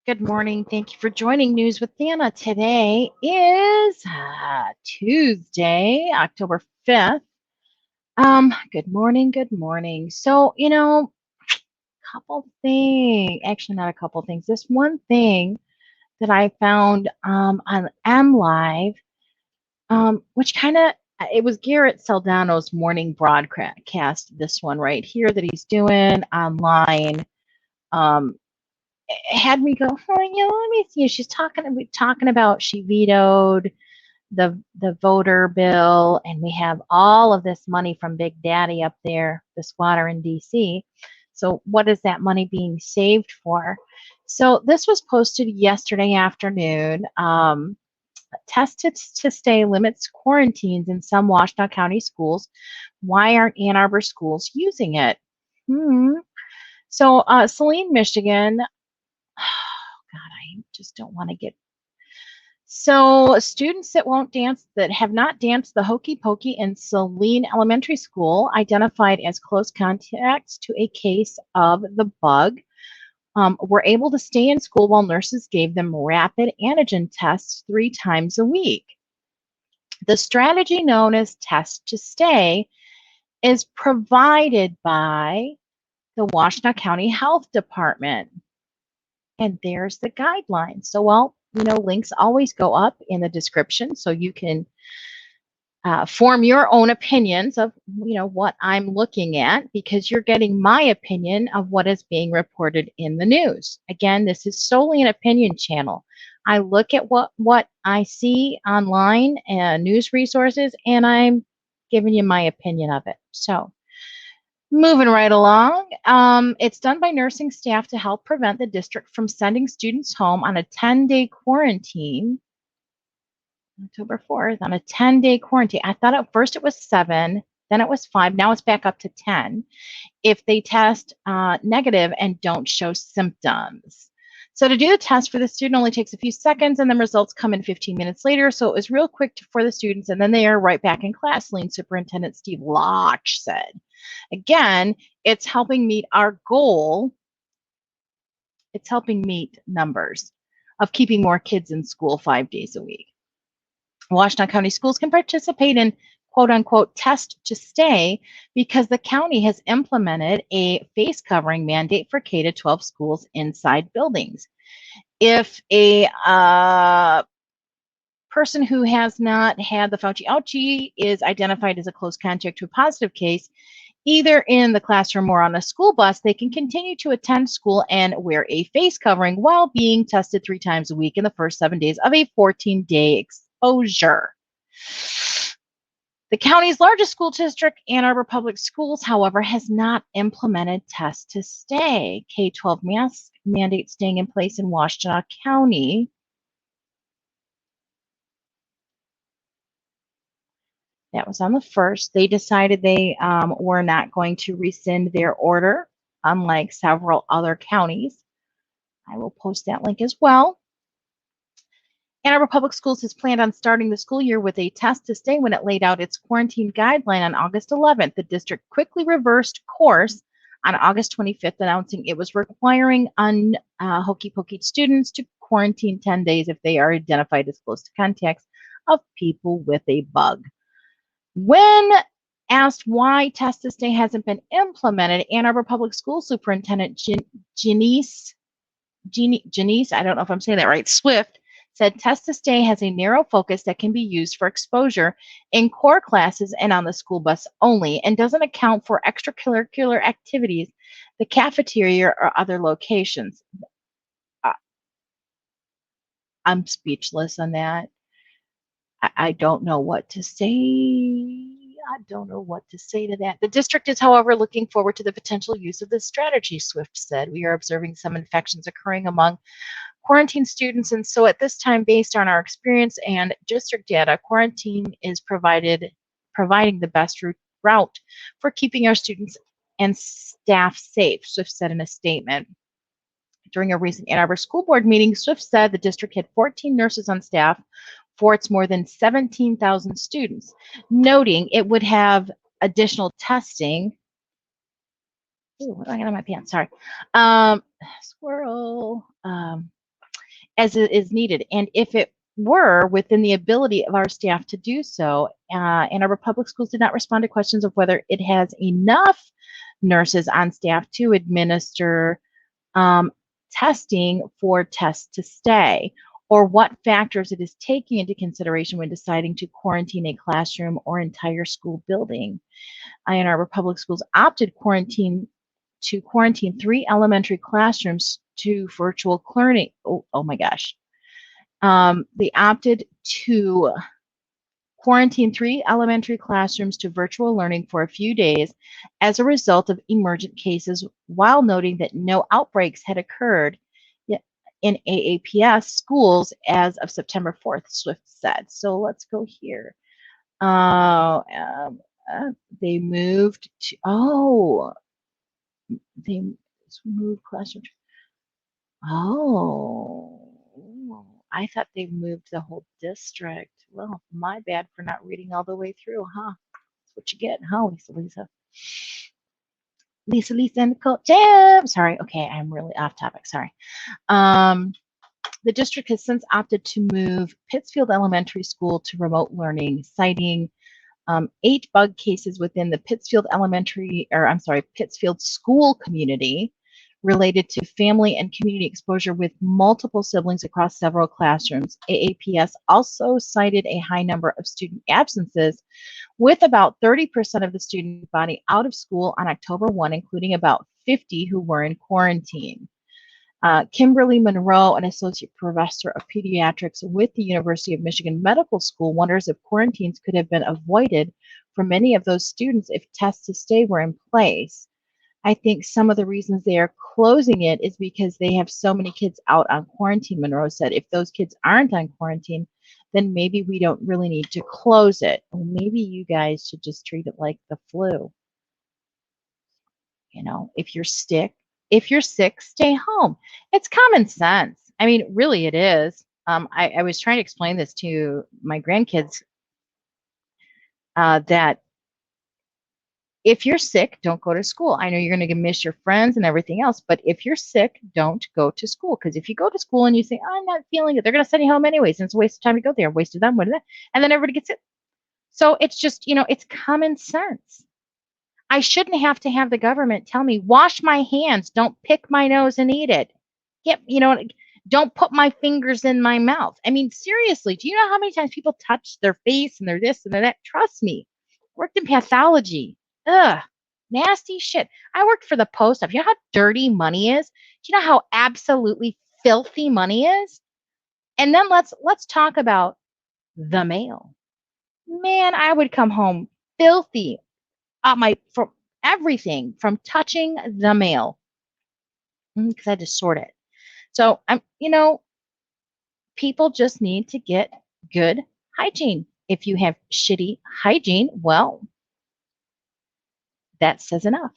Good morning. Thank you for joining News with Dana. Today is Tuesday, October 5th. Good morning. Good morning. So, couple things, actually not a couple things. This one thing that I found on MLive, which it was Garrett Saldano's morning broadcast, this one right here that he's doing online. Had me go, let me see. She's talking about she vetoed the voter bill, and we have all of this money from Big Daddy up there, the squatter in DC. So what is that money being saved for? So this was posted yesterday afternoon. Tested to stay limits quarantines in some Washtenaw County schools. Why aren't Ann Arbor schools using it? So Saline, Michigan. Oh God, I just don't want to get. So students that have not danced the Hokey Pokey in Saline Elementary School identified as close contacts to a case of the bug were able to stay in school while nurses gave them rapid antigen tests 3 times a week. The strategy known as Test to Stay is provided by the Washtenaw County Health Department. And there's the guidelines. So, links always go up in the description so you can form your own opinions of, what I'm looking at, because you're getting my opinion of what is being reported in the news. Again, this is solely an opinion channel. I look at what I see online and news resources, and I'm giving you my opinion of it. So, moving right along, it's done by nursing staff to help prevent the district from sending students home on a 10-day quarantine. October 4th, on a 10-day quarantine. I thought at first it was 7, then it was 5, now it's back up to 10 if they test negative and don't show symptoms. So to do the test for the student only takes a few seconds, and the results come in 15 minutes later. So it was real quick for the students, and then they are right back in class, Lean Superintendent Steve Loch said. Again, it's helping meet our goal. It's helping meet numbers of keeping more kids in school 5 days a week. Washtenaw County schools can participate in quote unquote test to stay because the county has implemented a face covering mandate for K-12 schools inside buildings. If a person who has not had the Fauci-Ouchie is identified as a close contact to a positive case, either in the classroom or on a school bus, they can continue to attend school and wear a face covering while being tested 3 times a week in the first 7 days of a 14-day exposure. The county's largest school district, Ann Arbor Public Schools, however, has not implemented test to stay. K-12 mask mandate staying in place in Washtenaw County. That was on the 1st. They decided they were not going to rescind their order, unlike several other counties. I will post that link as well. Ann Arbor Public Schools has planned on starting the school year with a test to stay when it laid out its quarantine guideline on August 11th. The district quickly reversed course on August 25th, announcing it was requiring Hokey Pokey students to quarantine 10 days if they are identified as close to contacts of people with a bug. When asked why test to stay hasn't been implemented, Ann Arbor Public School Superintendent Janice, I don't know if I'm saying that right, Swift, said test to stay has a narrow focus that can be used for exposure in core classes and on the school bus only, and doesn't account for extracurricular activities, the cafeteria, or other locations. I'm speechless on that. I don't know what to say. I don't know what to say to that. The district is, however, looking forward to the potential use of this strategy, Swift said. We are observing some infections occurring among quarantine students, and so at this time, based on our experience and district data, quarantine is providing the best route for keeping our students and staff safe, Swift said in a statement. During a recent Ann Arbor School Board meeting, Swift said the district had 14 nurses on staff for its more than 17,000 students, noting it would have additional testing. Ooh, what do I got on my pants? Sorry. Squirrel. as it is needed. And if it were within the ability of our staff to do so, Ann Arbor Public Schools did not respond to questions of whether it has enough nurses on staff to administer testing for Test to Stay, or what factors it is taking into consideration when deciding to quarantine a classroom or entire school building. Ann Arbor Public Schools opted to quarantine 3 elementary classrooms to virtual learning. Oh my gosh. They opted to quarantine 3 elementary classrooms to virtual learning for a few days as a result of emergent cases, while noting that no outbreaks had occurred in AAPS schools as of September 4th, Swift said. So let's go here. They moved to, they moved classroom. I thought they moved the whole district. Well, my bad for not reading all the way through, huh? That's what you get, huh, Lisa? Lisa, and Nicole. Jam! Sorry, okay, I'm really off topic, sorry. The district has since opted to move Pittsfield Elementary School to remote learning, citing 8 bug cases within the Pittsfield Pittsfield school community related to family and community exposure with multiple siblings across several classrooms. AAPS also cited a high number of student absences, with about 30% of the student body out of school on October 1, including about 50 who were in quarantine. Kimberly Monroe, an associate professor of pediatrics with the University of Michigan Medical School, wonders if quarantines could have been avoided for many of those students if Tests to Stay were in place. I think some of the reasons they are closing it is because they have so many kids out on quarantine, Monroe said. If those kids aren't on quarantine, then maybe we don't really need to close it. Or maybe you guys should just treat it like the flu. You know, if you're sick, stay home. It's common sense. I mean, really it is. I was trying to explain this to my grandkids, that if you're sick, don't go to school. I know you're going to miss your friends and everything else, but if you're sick, don't go to school. Because if you go to school and you say, I'm not feeling it, they're going to send you home anyways, and it's a waste of time to go there, waste of them, what is that? And then everybody gets it. So it's just, it's common sense. I shouldn't have to have the government tell me, wash my hands, don't pick my nose and eat it. Don't put my fingers in my mouth. I mean, seriously, do you know how many times people touch their face and their this and their that? Trust me, worked in pathology. Ugh, nasty shit. I worked for the post office. You know how dirty money is? Do you know how absolutely filthy money is? And then let's talk about the mail. Man, I would come home filthy. From everything, from touching the mail, because I had to sort it. So people just need to get good hygiene. If you have shitty hygiene, well, that says enough.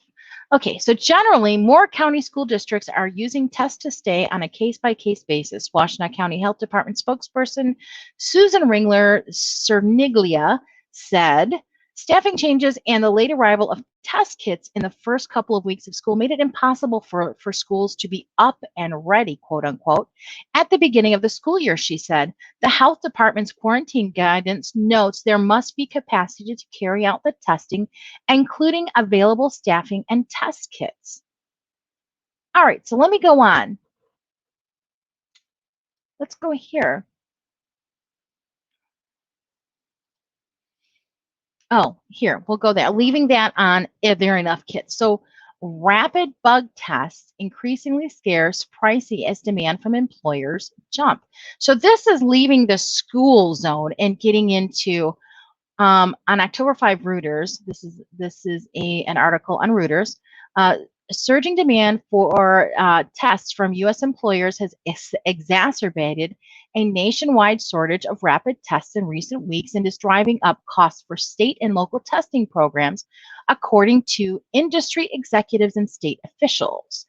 Okay, so generally, more county school districts are using Test to Stay on a case-by-case basis. Washtenaw County Health Department spokesperson Susan Ringler-Cerniglia said, staffing changes and the late arrival of test kits in the first couple of weeks of school made it impossible for schools to be up and ready, quote unquote, at the beginning of the school year, she said. The health department's quarantine guidance notes there must be capacity to carry out the testing, including available staffing and test kits. All right, so let me go on. Let's go here. Oh, here, we'll go there. Leaving that on, if there are enough kits. So rapid bug tests, increasingly scarce, pricey as demand from employers jump. So this is leaving the school zone and getting into, on October 5, Reuters, this is an article on Reuters, surging demand for tests from U.S. employers has exacerbated a nationwide shortage of rapid tests in recent weeks and is driving up costs for state and local testing programs, according to industry executives and state officials.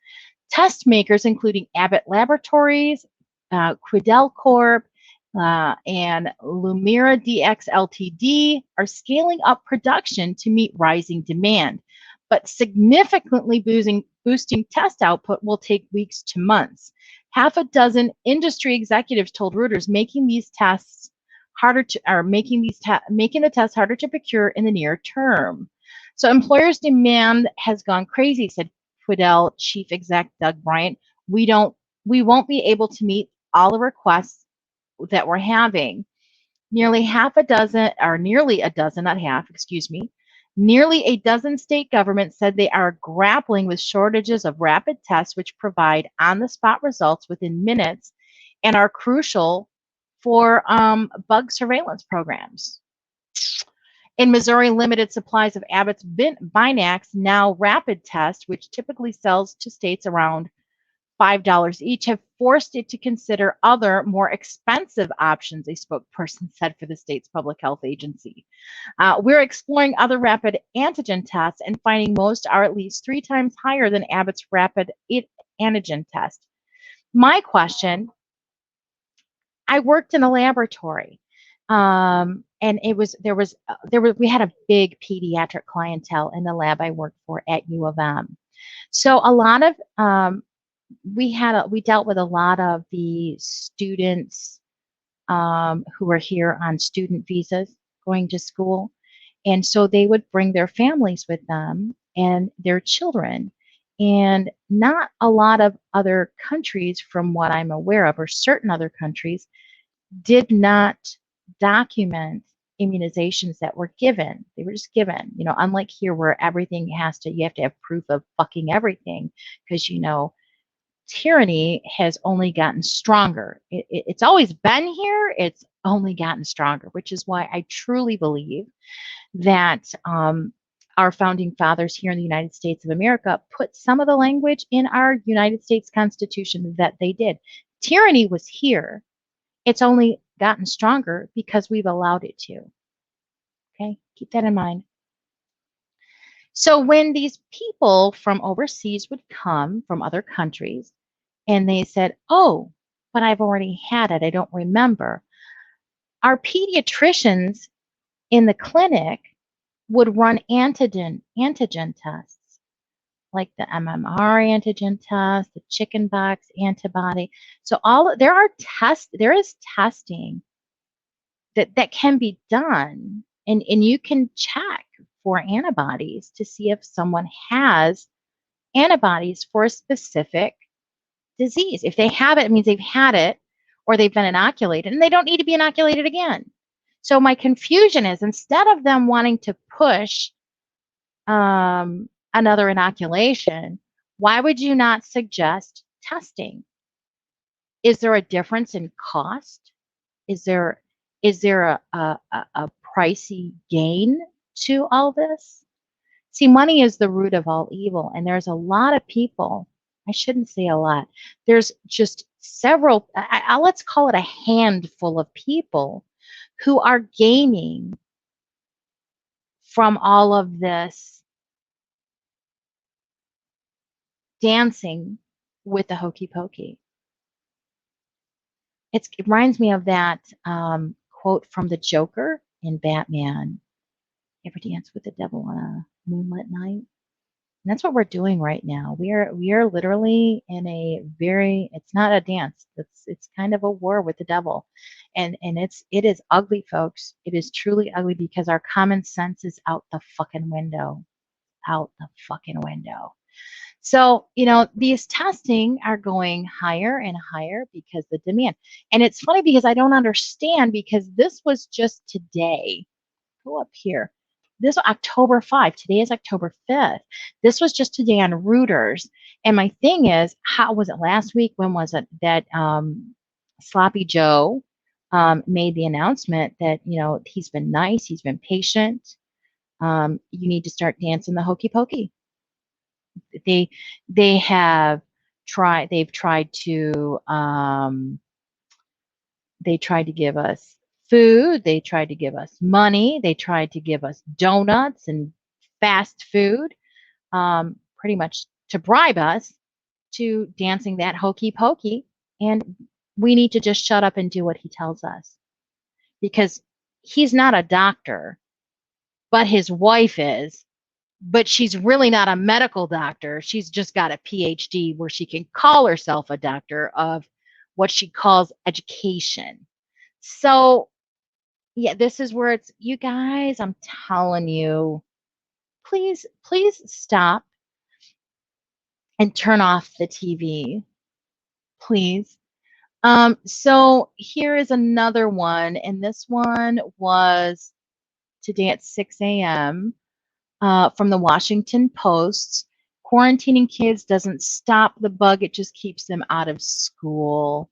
Test makers, including Abbott Laboratories, Quidel Corp, and Lumira DX Ltd, are scaling up production to meet rising demand, but significantly boosting test output will take weeks to months. Half a dozen industry executives told Reuters making these tests harder to, or making the tests harder to procure in the near term. So employers' demand has gone crazy, said Quidel chief exec Doug Bryant. We won't be able to meet all the requests that we're having. Nearly a dozen, not half, excuse me, nearly a dozen state governments said they are grappling with shortages of rapid tests, which provide on-the-spot results within minutes and are crucial for bug surveillance programs. In Missouri, limited supplies of Abbott's Binax Now Rapid Test, which typically sells to states around $5 each, have forced it to consider other, more expensive options, a spokesperson said for the state's public health agency. We're exploring other rapid antigen tests and finding most are at least 3 times higher than Abbott's rapid antigen test. My question, I worked in a laboratory, and we had a big pediatric clientele in the lab I worked for at U of M. So a lot of we dealt with a lot of the students who were here on student visas going to school. And so they would bring their families with them and their children. And not a lot of other countries, from what I'm aware of, or certain other countries, did not document immunizations that were given. They were just given, unlike here where everything you have to have proof of fucking everything because, tyranny has only gotten stronger. It's always been here. It's only gotten stronger, which is why I truly believe that our founding fathers here in the United States of America put some of the language in our United States Constitution that they did. Tyranny was here. It's only gotten stronger because we've allowed it to. Okay, keep that in mind. So when these people from overseas would come from other countries, and they said, oh, but I've already had it. I don't remember. Our pediatricians in the clinic would run antigen tests, like the MMR antigen test, the chickenpox antibody. So there is testing that can be done, and you can check for antibodies to see if someone has antibodies for a specific disease. If they have it, it means they've had it or they've been inoculated, and they don't need to be inoculated again. So my confusion is, instead of them wanting to push another inoculation, why would you not suggest testing? Is there a difference in cost? Is there a pricey gain to all this? See, money is the root of all evil, and there's a lot of people. I shouldn't say a lot. There's just several, let's call it a handful of people who are gaining from all of this dancing with the hokey pokey. It reminds me of that quote from the Joker in Batman. Ever dance with the devil on a moonlit night? And that's what we're doing right now. We are literally in it's not a dance. It's kind of a war with the devil. And it is ugly, folks. It is truly ugly because our common sense is out the fucking window. Out the fucking window. So, these testing are going higher and higher because the demand. And it's funny because I don't understand, because this was just today. Go up here. This October 5. Today is October 5th. This was just today on Reuters. And my thing is, how was it last week? When was it that Sloppy Joe made the announcement that, he's been nice, he's been patient. You need to start dancing the hokey pokey. They've tried to give us food, they tried to give us money, they tried to give us donuts and fast food, pretty much to bribe us to dancing that hokey pokey. And we need to just shut up and do what he tells us, because he's not a doctor, but his wife is, but she's really not a medical doctor. She's just got a PhD where she can call herself a doctor of what she calls education. So, yeah, this is where it's, you guys, I'm telling you, please, please stop and turn off the TV, please. So here is another one, and this one was today at 6 a.m. From the Washington Post. Quarantining kids doesn't stop the bug, it just keeps them out of school.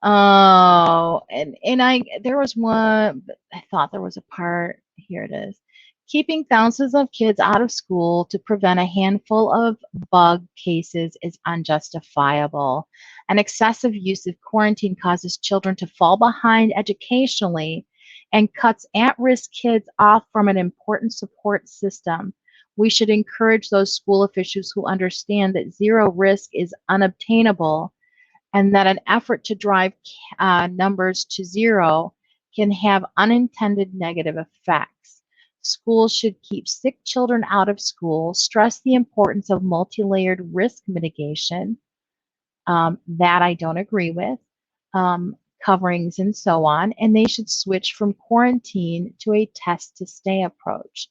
Oh, and there was one, I thought there was a part, here it is. Keeping thousands of kids out of school to prevent a handful of bug cases is unjustifiable. An excessive use of quarantine causes children to fall behind educationally and cuts at-risk kids off from an important support system. We should encourage those school officials who understand that zero risk is unobtainable and that an effort to drive numbers to zero can have unintended negative effects. Schools should keep sick children out of school, stress the importance of multi-layered risk mitigation, that I don't agree with, coverings and so on, and they should switch from quarantine to a test to stay approach.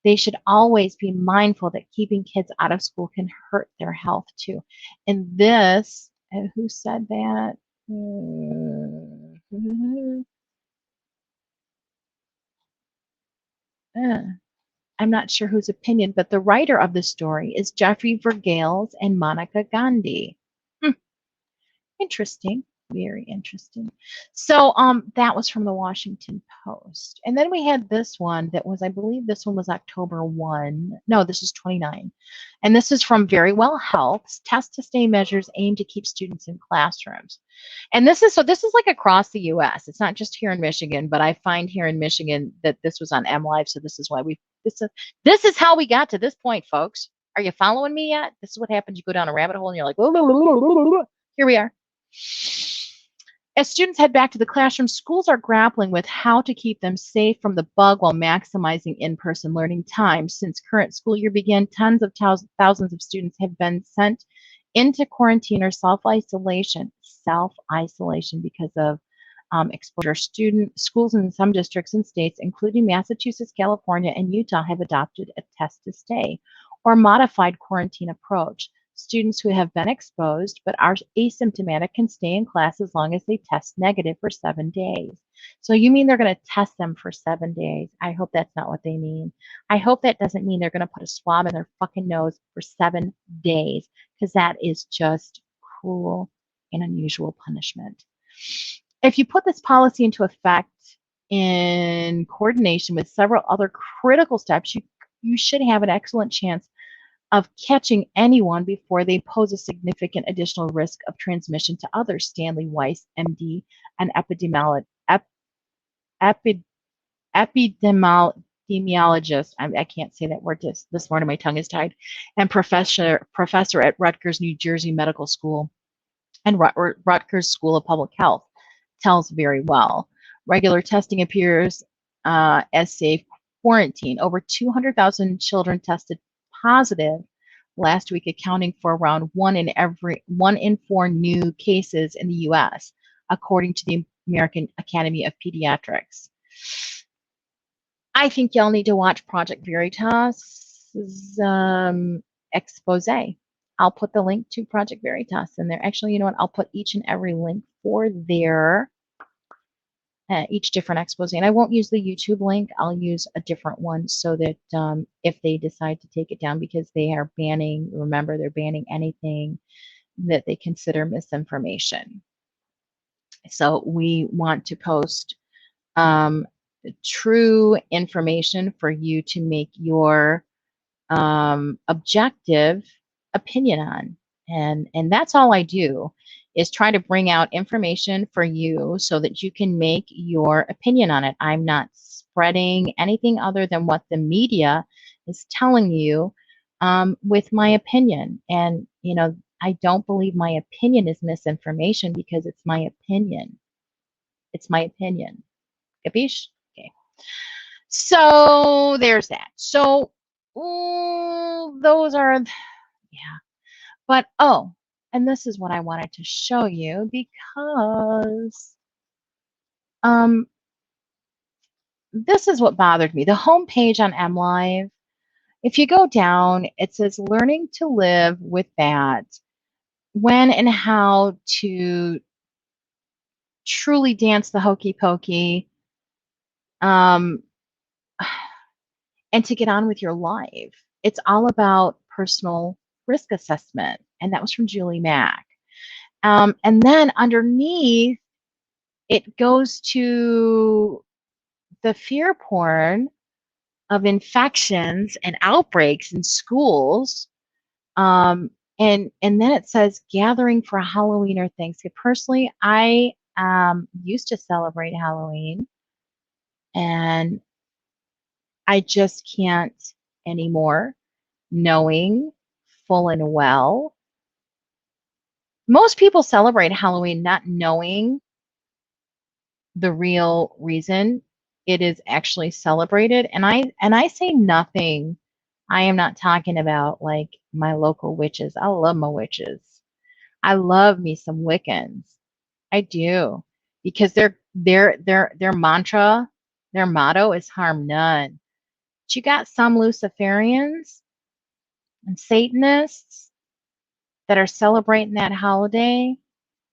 They should always be mindful that keeping kids out of school can hurt their health too. And this, and who said that? I'm not sure whose opinion, but the writer of the story is Jeffrey Vergales and Monica Gandhi. Interesting. Very interesting. So that was from the Washington Post. And then we had this one that was, I believe this one was October 1. No, this is 29. And this is from Verywell Health's test to stay measures aim to keep students in classrooms. And this is like across the US. It's not just here in Michigan, but I find here in Michigan that this was on MLive, so this is why this is how we got to this point, folks. Are you following me yet? This is what happens. You go down a rabbit hole and you're like, here we are. As students head back to the classroom, schools are grappling with how to keep them safe from the bug while maximizing in-person learning time. Since current school year began, tens of thousands of students have been sent into quarantine or self-isolation because of exposure. Schools in some districts and states, including Massachusetts, California, and Utah, have adopted a test to stay or modified quarantine approach. Students who have been exposed but are asymptomatic can stay in class as long as they test negative for 7 days. So you mean they're going to test them for 7 days? I hope that's not what they mean. I hope that doesn't mean they're going to put a swab in their fucking nose for 7 days, because that is just cruel and unusual punishment. If you put this policy into effect in coordination with several other critical steps, you should have an excellent chance of catching anyone before they pose a significant additional risk of transmission to others. Stanley Weiss, MD, an epidemiologist, I can't say that word this morning, my tongue is tied, and professor at Rutgers, New Jersey Medical School and Rutgers School of Public Health, tells very well. Regular testing appears as safe quarantine. Over 200,000 children tested positive last week, accounting for around 1 in 4 new cases in the U.S., according to the American Academy of Pediatrics. I think y'all need to watch Project Veritas' expose. I'll put the link to Project Veritas in there. Actually, you know what? I'll put each and every link for their each different expose. And I won't use the YouTube link. I'll use a different one so that if they decide to take it down, because they are banning, remember, they're banning anything that they consider misinformation. So we want to post true information for you to make your objective opinion on. And that's all I do, is try to bring out information for you so that you can make your opinion on it. I'm not spreading anything other than what the media is telling you with my opinion. And, you know, I don't believe my opinion is misinformation because it's my opinion. It's my opinion. Capiche? Okay. So there's that. So Ooh, those are, yeah. But, oh, and this is what I wanted to show you because um, this is what bothered me. The homepage on MLive, if you go down, it says learning to live with that, when and how to truly dance the hokey pokey, um, and to get on with your life. It's all about personal risk assessment. And that was from Julie Mack. And then underneath, it goes to the fear porn of infections and outbreaks in schools. And then it says gathering for Halloween or Thanksgiving. Personally, I used to celebrate Halloween, and I just can't anymore, knowing full and well. Most people celebrate Halloween not knowing the real reason it is actually celebrated. And I say nothing. I am not talking about like my local witches. I love my witches. I love me some Wiccans. I do. Because their mantra, their motto is harm none. But you got some Luciferians and Satanists that are celebrating that holiday.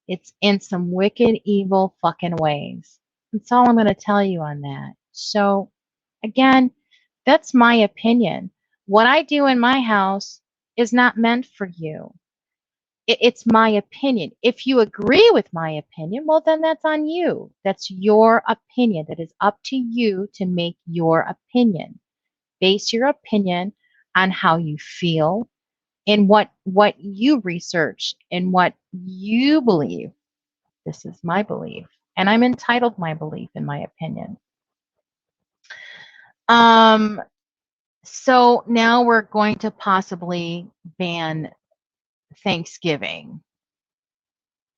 It's in some wicked, evil fucking ways. That's all I'm going to tell you on that. So, again, that's my opinion. What I do in my house is not meant for you. It's my opinion. If you agree with my opinion, well, then that's on you. That's your opinion. That is up to you to make your opinion. Base your opinion on how you feel and what you research and what you believe. This is my belief, and I'm entitled my belief in my opinion. Um, so now we're going to possibly ban Thanksgiving.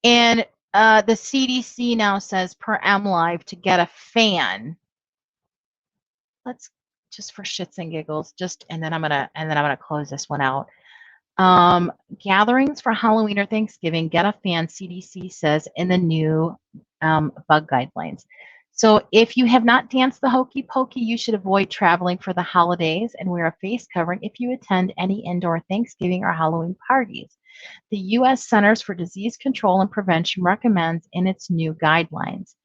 And the CDC now says per MLive to get a fan. Let's just for shits and giggles, and then I'm gonna close this one out. Gatherings for Halloween or Thanksgiving, get a fan, CDC says in the new bug guidelines. So if you have not danced the hokey pokey, you should avoid traveling for the holidays and wear a face covering if you attend any indoor Thanksgiving or Halloween parties. The U.S. Centers for Disease Control and Prevention recommends in its new guidelines.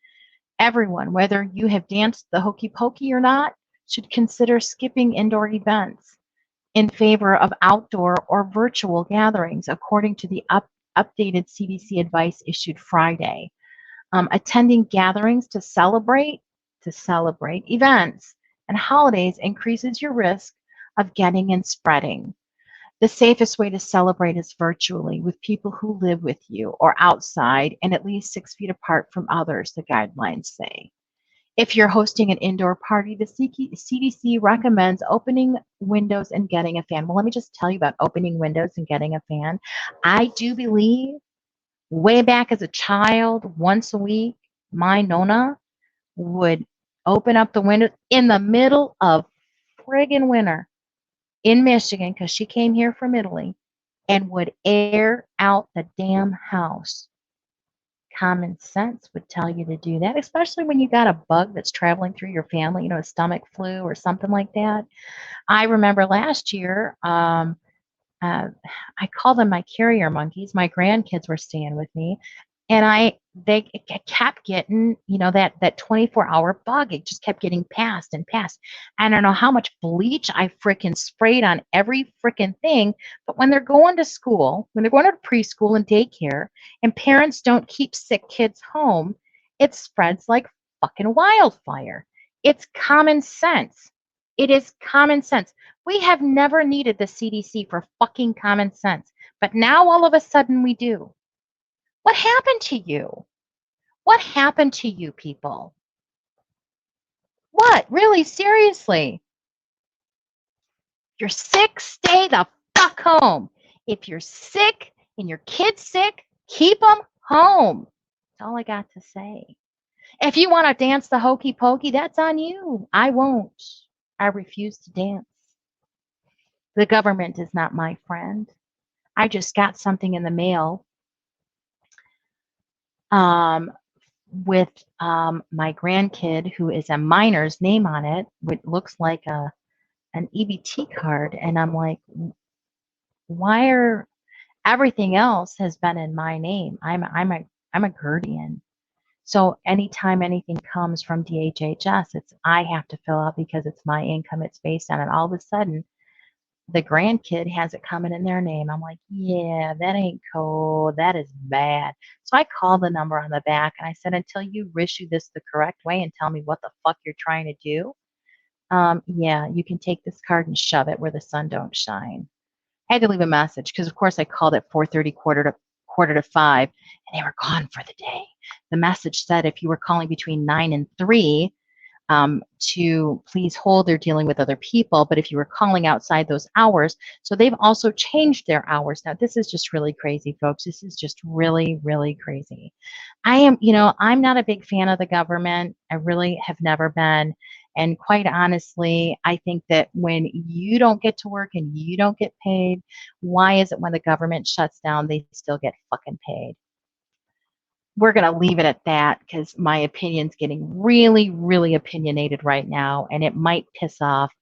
Everyone, whether you have danced the hokey pokey or not, should consider skipping indoor events in favor of outdoor or virtual gatherings, according to the updated CDC advice issued Friday. Attending gatherings to celebrate events and holidays increases your risk of getting and spreading. The safest way to celebrate is virtually with people who live with you or outside and at least 6 feet apart from others, the guidelines say. If you're hosting an indoor party, the CDC recommends opening windows and getting a fan. Well, let me just tell you about opening windows and getting a fan. I do believe way back as a child, once a week, my Nona would open up the window in the middle of friggin' winter in Michigan, because she came here from Italy, and would air out the damn house. Common sense would tell you to do that, especially when you got a bug that's traveling through your family, a stomach flu or something like that. I remember last year, I call them my carrier monkeys. My grandkids were staying with me, and they kept getting, that 24-hour bug. It just kept getting passed and passed. I don't know how much bleach I frickin' sprayed on every frickin' thing, but when they're going to school, when they're going to preschool and daycare, and parents don't keep sick kids home, it spreads like fucking wildfire. It's common sense. It is common sense. We have never needed the CDC for fucking common sense, but now all of a sudden we do. What happened to you? What happened to you people? What? Really? Seriously? If you're sick, stay the fuck home. If you're sick and your kid's sick, keep them home. That's all I got to say. If you want to dance the hokey pokey, that's on you. I won't. I refuse to dance. The government is not my friend. I just got something in the mail um, with my grandkid, who is a minor's name on it, which looks like an EBT card. And I'm like, why are everything else has been in my name? I'm a guardian. So anytime anything comes from DHHS, it's I have to fill out because it's my income it's based on. And all of a sudden, the grandkid has it coming in their name. I'm like, yeah, that ain't cool. That is bad. So I called the number on the back and I said, until you issue this the correct way and tell me what the fuck you're trying to do, yeah, you can take this card and shove it where the sun don't shine. I had to leave a message because, of course, I called at 4:30, quarter to 5, and they were gone for the day. The message said if you were calling between 9 and 3, to please hold, they're dealing with other people. But if you were calling outside those hours, so they've also changed their hours. Now, this is just really crazy, folks. This is just really, really crazy. I'm not a big fan of the government. I really have never been. And quite honestly, I think that when you don't get to work and you don't get paid, why is it when the government shuts down, they still get fucking paid? We're going to leave it at that because my opinion's getting really, really opinionated right now, and it might piss off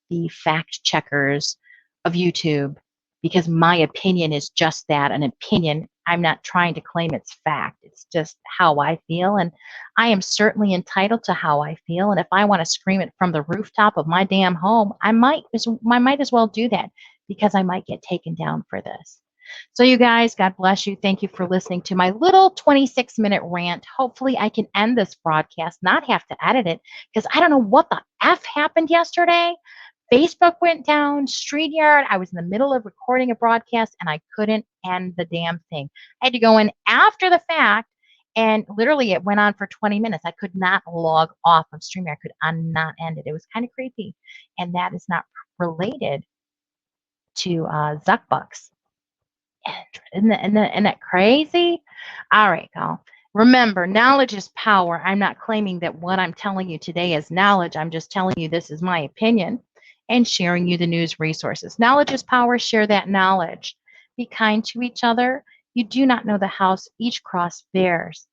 the fact checkers of YouTube because my opinion is just that, an opinion. I'm not trying to claim it's fact. It's just how I feel, and I am certainly entitled to how I feel. And if I want to scream it from the rooftop of my damn home, I might as well do that because I might get taken down for this. So you guys, God bless you. Thank you for listening to my little 26-minute rant. Hopefully I can end this broadcast, not have to edit it, because I don't know what the F happened yesterday. Facebook went down, StreamYard. I was in the middle of recording a broadcast and I couldn't end the damn thing. I had to go in after the fact, and literally it went on for 20 minutes. I could not log off of StreamYard. I could not end it. It was kind of creepy. And that is not related to Zuckbucks. Isn't that crazy? All right, y'all. Remember, knowledge is power. I'm not claiming that what I'm telling you today is knowledge. I'm just telling you this is my opinion and sharing you the news resources. Knowledge is power. Share that knowledge. Be kind to each other. You do not know the house each cross bears.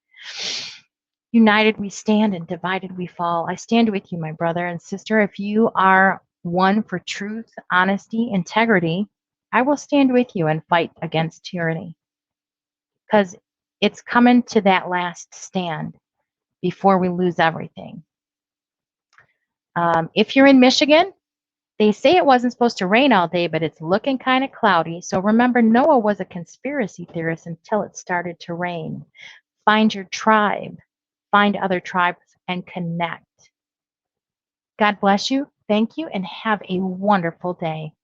United we stand and divided we fall. I stand with you, my brother and sister. If you are one for truth, honesty, integrity, I will stand with you and fight against tyranny, because it's coming to that last stand before we lose everything. If you're in Michigan, they say it wasn't supposed to rain all day, but it's looking kind of cloudy. So remember, Noah was a conspiracy theorist until it started to rain. Find your tribe, find other tribes, and connect. God bless you. Thank you, and have a wonderful day.